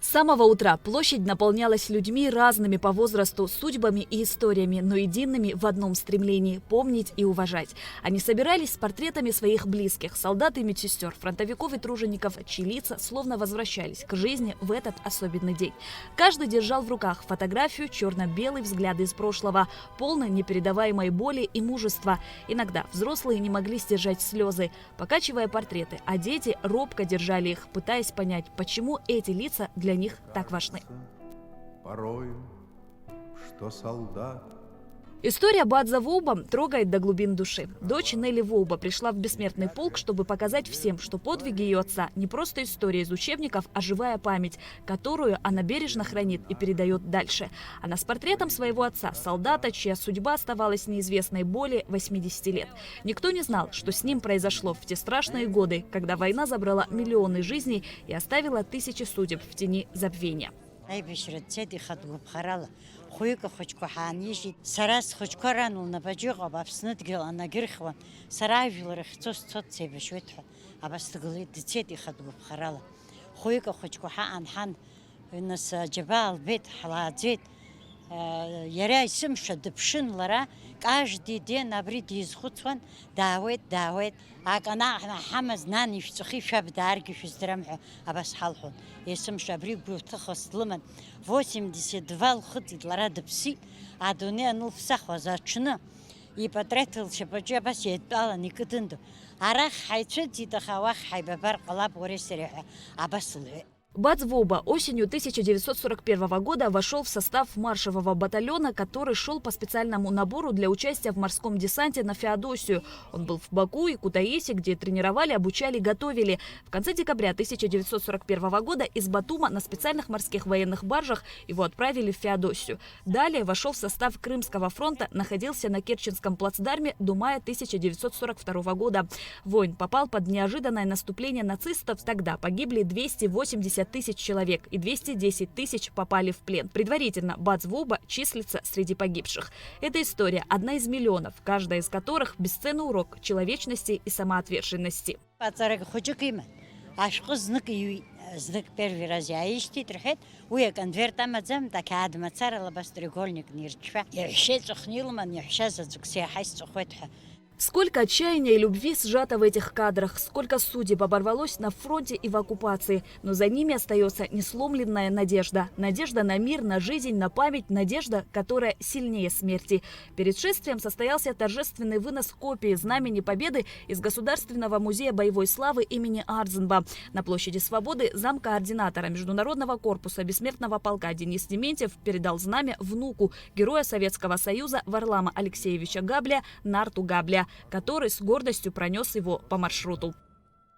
С самого утра площадь наполнялась людьми разными по возрасту, судьбами и историями, но едиными в одном стремлении – помнить и уважать. Они собирались с портретами своих близких – солдат и медсестер, фронтовиков и тружеников, чьи лица словно возвращались к жизни в этот особенный день. Каждый держал в руках фотографию, черно-белый, взгляды из прошлого, полный непередаваемой боли и мужества. Иногда взрослые не могли сдержать слезы, покачивая портреты, а дети робко держали их, пытаясь понять, почему эти лица для них так важны. Порою, что солдат. История Бадза Воуба трогает до глубин души. Дочь Нелли Воуба пришла в бессмертный полк, чтобы показать всем, что подвиги ее отца не просто история из учебников, а живая память, которую она бережно хранит и передает дальше. Она с портретом своего отца, солдата, чья судьба оставалась неизвестной более 80 лет. Никто не знал, что с ним произошло в те страшные годы, когда война забрала миллионы жизней и оставила тысячи судеб в тени забвения. خويك خشكو حانيشي سراس خشكران ونبجيغ أبسند جل أنا جرخوا سرايف الرخصوص صوت سيبشوتها أبستغلي دتيتي خدوا بخراله خويك خشكو حان حن الناس جبال بيت حلازيت يراي سمشة دبشن لرا каждый день نبريد يزخطون داويت أنا حمز ناني في سخي شاب دارجي في الزرمح أبس حلحون يسمى شابري بروتخص لمن 82 خطي لرا دبسي عدوني نلف سخوا زاتشنا يبترتل شبجة بس يتبالا نكدندو أراخ حيتشدي دخواخ حيببر قلاب وريسريح أبس الوي. Бадз Воуба осенью 1941 года вошел в состав маршевого батальона, который шел по специальному набору для участия в морском десанте на Феодосию. Он был в Баку и Кутаиси, где тренировали, обучали, готовили. В конце декабря 1941 года из Батума на специальных морских военных баржах его отправили в Феодосию. Далее вошел в состав Крымского фронта, находился на Керченском плацдарме до мая 1942 года. Воин попал под неожиданное наступление нацистов. Тогда погибли 280 тысяч человек и 210 тысяч попали в плен. Предварительно Бадз Воуба числится среди погибших. Эта история одна из миллионов, каждая из которых бесценный урок человечности и самоотверженности. Знак первый раз я ищу, трехет, уя конверта мадзам, так ад мацара лабас треугольник нирчва. Я еще цухнил ман, я еще зацуксия хайс цухветха. Сколько отчаяния и любви сжато в этих кадрах, сколько судеб оборвалось на фронте и в оккупации. Но за ними остается несломленная надежда. Надежда на мир, на жизнь, на память, надежда, которая сильнее смерти. Перед шествием состоялся торжественный вынос копии Знамени Победы из Государственного музея боевой славы имени Арзенба. На площади Свободы замкоординатора Международного корпуса бессмертного полка Денис Дементьев передал знамя внуку героя Советского Союза Варлама Алексеевича Габля Нарту Габля, который с гордостью пронес его по маршруту.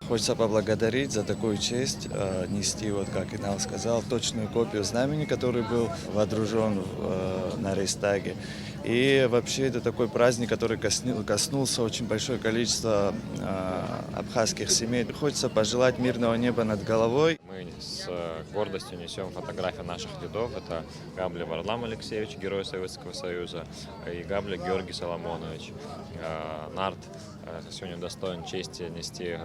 Хочется поблагодарить за такую честь, нести, вот как Инал сказал, точную копию знамени, который был водружен на Рейхстаге. И вообще это такой праздник, который коснулся очень большое количество абхазских семей. Хочется пожелать мирного неба над головой. Мы с гордостью несем фотографии наших дедов. Это Габля Варлам Алексеевич, герой Советского Союза, и Габля Георгий Соломонович. Нарт сегодня достоин чести нести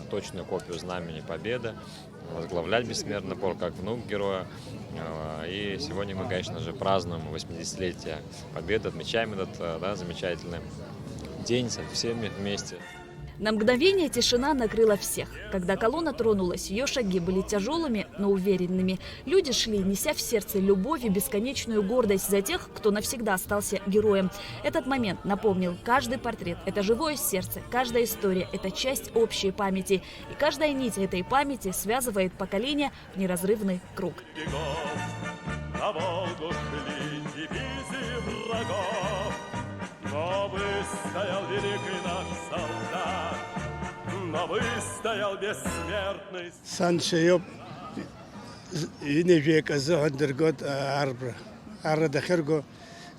точную копию Знамени Победы, возглавлять бессмертный полк как внук героя. И сегодня мы, конечно же, празднуем 80-летие Победы, отмечаем этот замечательный день со всеми вместе. На мгновение тишина накрыла всех. Когда колонна тронулась, ее шаги были тяжелыми, но уверенными. Люди шли, неся в сердце любовь и бесконечную гордость за тех, кто навсегда остался героем. Этот момент напомнил каждый портрет. Это живое сердце, каждая история – это часть общей памяти. И каждая нить этой памяти связывает поколения в неразрывный круг. На Волгу шли дивизии врагов, но выстоял великий наш солдат, но выстоял бессмертный. Саншиёб века зондергот арбра. Аррадахерго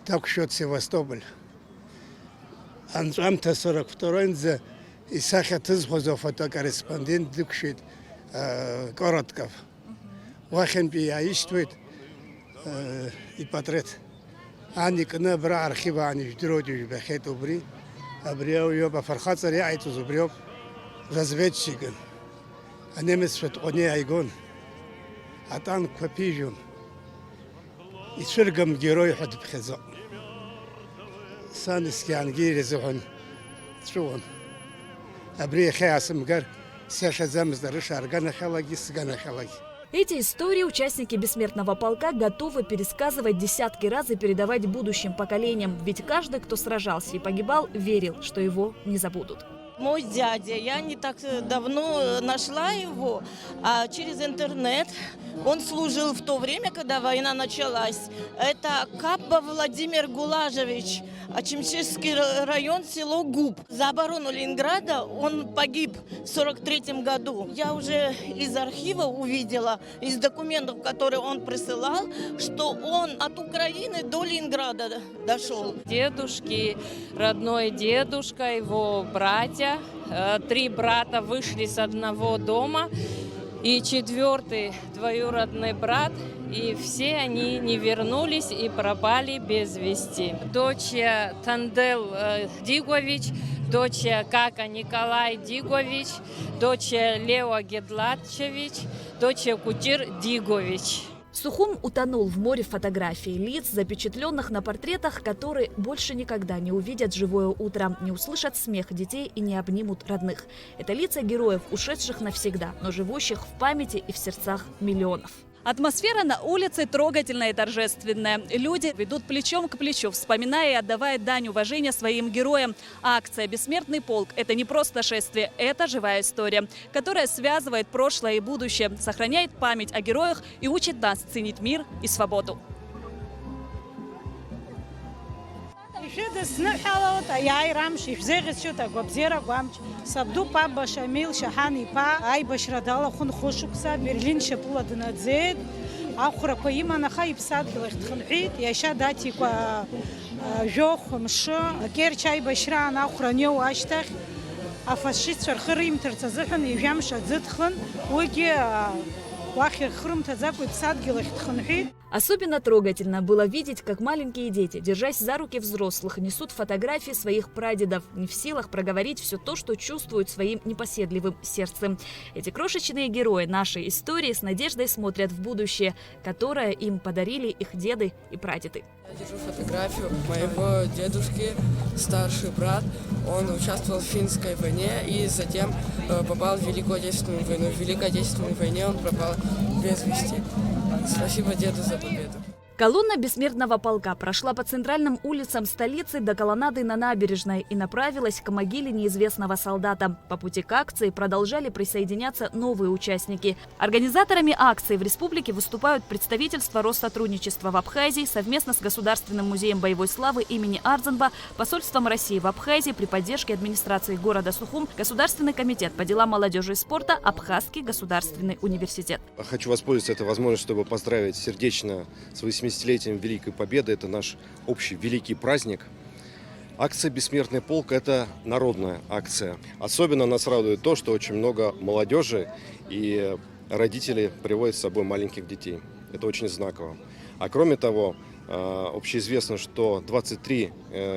так счет Севастополь. Анжамта 42 за Исаха Тызхозо фотокорреспондент дукшит Коротков. Вахен пияиштвит и портрет. Они кнабра архива они ждроди бахет убри. Абрио ёба фархат ряйт зубрёб разведчик. А немец фет они айгон. атан копижун. И ширгам герой хад бхеза. Сан искянгири зугун. Шуон. Абри хясам гар. Сяша замздарыш аргана халаги сгана халаги. Эти истории участники бессмертного полка готовы пересказывать десятки раз и передавать будущим поколениям. Ведь каждый, кто сражался и погибал, верил, что его не забудут. Мой дядя, я не так давно нашла его, а через интернет. Он служил в то время, когда война началась. Это Капба Владимир Гулажевич, Ачимчирский район, село Губ. За оборону Ленинграда он погиб в 1943 году. Я уже из архива увидела, из документов, которые он присылал, что он от Украины до Ленинграда дошел. Дедушки, родной дедушка, его братья, 3 брата вышли с одного дома, и 4-й двоюродный брат, и все они не вернулись и пропали без вести. Дочь Тандел Дигович, дочь Кака Николай Дигович, дочь Лео Гедлатчевич, дочь Кутир Дигович. Сухум утонул в море фотографий, лиц, запечатленных на портретах, которые больше никогда не увидят живое утро, не услышат смех детей и не обнимут родных. Это лица героев, ушедших навсегда, но живущих в памяти и в сердцах миллионов. Атмосфера на улице трогательная и торжественная. Люди ведут плечом к плечу, вспоминая и отдавая дань уважения своим героям. А акция «Бессмертный полк» – это не просто шествие, это живая история, которая связывает прошлое и будущее, сохраняет память о героях и учит нас ценить мир и свободу. Я рамши взегет что-то гобзера гамч сабду паба шамил шахани па ай башрадала хун хошукса берлин шапула днадзед ахра коима на хайп сад гылхтхнхит яша дати ко жох мша керчай башра на ахра нё аштах афашист шархрим терцазхан яжамша дздхн оги вахир хрум тазакуй сад гылхтхнхит. Особенно трогательно было видеть, как маленькие дети, держась за руки взрослых, несут фотографии своих прадедов, не в силах проговорить все то, что чувствуют своим непоседливым сердцем. Эти крошечные герои нашей истории с надеждой смотрят в будущее, которое им подарили их деды и прадеды. Я держу фотографию моего дедушки, старший брат. Он участвовал в финской войне и затем попал в Великую Отечественную войну. В Великой Отечественной войне он пропал без вести. Спасибо деду за победу. Колонна бессмертного полка прошла по центральным улицам столицы до колоннады на набережной и направилась к могиле неизвестного солдата. По пути к акции продолжали присоединяться новые участники. Организаторами акции в республике выступают представительства Россотрудничества в Абхазии совместно с Государственным музеем боевой славы имени Арзенба, посольством России в Абхазии при поддержке администрации города Сухум, Государственный комитет по делам молодежи и спорта, Абхазский государственный университет. Хочу воспользоваться этой возможностью, чтобы поздравить сердечно с 80-летием Великой Победы. Это наш общий великий праздник. Акция «Бессмертный полк» – это народная акция. Особенно нас радует то, что очень много молодежи и родители приводят с собой маленьких детей. Это очень знаково. А кроме того, общеизвестно, что 23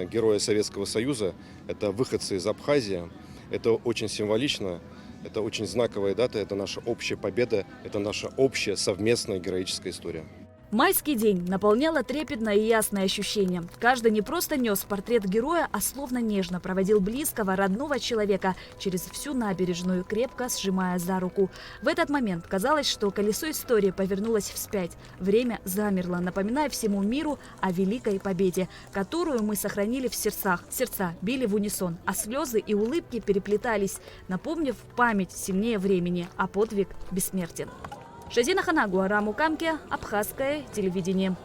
героя Советского Союза – это выходцы из Абхазии. Это очень символично, это очень знаковая дата, это наша общая победа, это наша общая совместная героическая история. Майский день наполняло трепетное и ясное ощущение. Каждый не просто нес портрет героя, а словно нежно проводил близкого, родного человека через всю набережную, крепко сжимая за руку. В этот момент казалось, что колесо истории повернулось вспять. Время замерло, напоминая всему миру о великой победе, которую мы сохранили в сердцах. Сердца били в унисон, а слезы и улыбки переплетались, напомнив память сильнее времени, а подвиг бессмертен. Шазина Ханагу, Араму Камке, Абхазское телевидение.